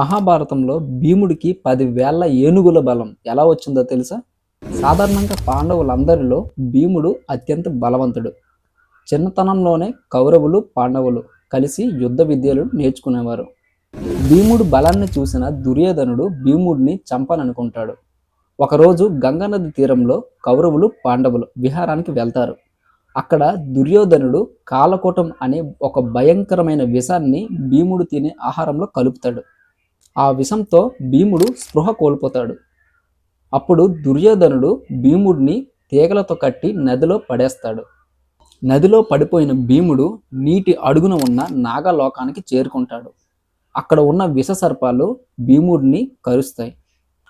మహాభారతంలో భీముడికి 10,000 ఏనుగుల బలం ఎలా వచ్చిందో తెలుసా? సాధారణంగా పాండవులందరిలో భీముడు అత్యంత బలవంతుడు. చిన్నతనంలోనే కౌరవులు, పాండవులు కలిసి యుద్ధ విద్యలు నేర్చుకునేవారు. భీముడు బలాన్ని చూసిన దుర్యోధనుడు భీముడిని చంపాలనుకుంటాడు. ఒకరోజు గంగానది తీరంలో కౌరవులు, పాండవులు విహారానికి వెళ్తారు. అక్కడ దుర్యోధనుడు కాలకూటం అనే ఒక భయంకరమైన విషాన్ని భీముడు తినే ఆహారంలో కలుపుతాడు. ఆ విషంతో భీముడు స్పృహ కోల్పోతాడు. అప్పుడు దుర్యోధనుడు భీముడిని తీగలతో కట్టి నదిలో పడేస్తాడు. నదిలో పడిపోయిన భీముడు నీటి అడుగున ఉన్న నాగలోకానికి చేరుకుంటాడు. అక్కడ ఉన్న విష సర్పాలు భీముడిని కరుస్తాయి.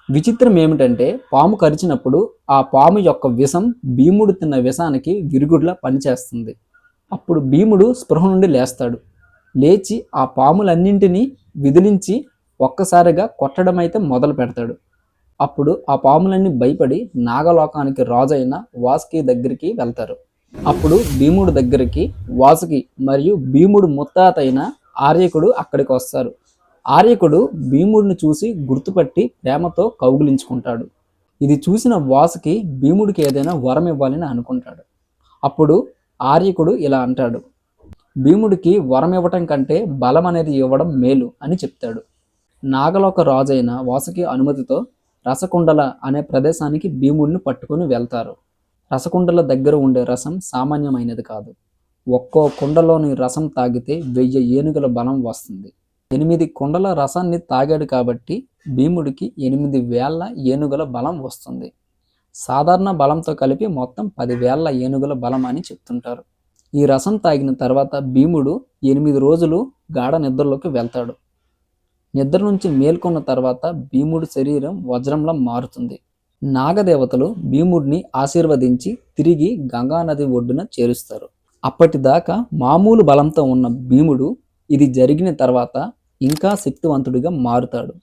విచిత్రం ఏమిటంటే పాము కరిచినప్పుడు ఆ పాము యొక్క విషం భీముడు తిన్న విషానికి విరుగుడులా పనిచేస్తుంది. అప్పుడు భీముడు స్పృహ నుండి లేస్తాడు. లేచి ఆ పాములన్నింటినీ విదిలించి ఒక్కసారిగా కొట్టడం అయితే మొదలు పెడతాడు. అప్పుడు ఆ పాములన్నీ భయపడి నాగలోకానికి రాజు అయిన వాసుకి దగ్గరికి వెళ్తారు. అప్పుడు భీముడు దగ్గరికి వాసుకి మరియు భీముడు ముత్తాత అయిన ఆర్యకుడు అక్కడికి వస్తారు. ఆర్యకుడు భీముడిని చూసి గుర్తుపట్టి ప్రేమతో కౌగిలించుకుంటాడు. ఇది చూసిన వాసుకి భీముడికి ఏదైనా వరం ఇవ్వాలని అనుకుంటాడు. అప్పుడు ఆర్యకుడు ఇలా అంటాడు, భీముడికి వరం ఇవ్వటం కంటే బలం అనేది ఇవ్వడం మేలు అని చెప్తాడు. నాగలోక రాజైన వాసుకి అనుమతితో రసకుండల అనే ప్రదేశానికి భీముడిని పట్టుకుని వెళ్తారు. రసకుండల దగ్గర ఉండే రసం సామాన్యమైనది కాదు. ఒక్కో కుండలోని రసం తాగితే 1000 ఏనుగుల బలం వస్తుంది. 8 కుండల రసాన్ని తాగాడు కాబట్టి భీముడికి 8,000 ఏనుగుల బలం వస్తుంది. సాధారణ బలంతో కలిపి మొత్తం 10,000 ఏనుగుల బలం అని చెప్తుంటారు. ఈ రసం తాగిన తర్వాత భీముడు 8 రోజులు గాఢ నిద్రలోకి వెళ్తాడు. నిద్ర నుంచి మేల్కొన్న తర్వాత భీముడి శరీరం వజ్రంలా మారుతుంది. నాగదేవతలు భీముడిని ఆశీర్వదించి తిరిగి గంగానది ఒడ్డున చేరుస్తారు. అప్పటిదాకా మామూలు బలంతో ఉన్న భీముడు ఇది జరిగిన తర్వాత ఇంకా శక్తివంతుడిగా మారుతాడు.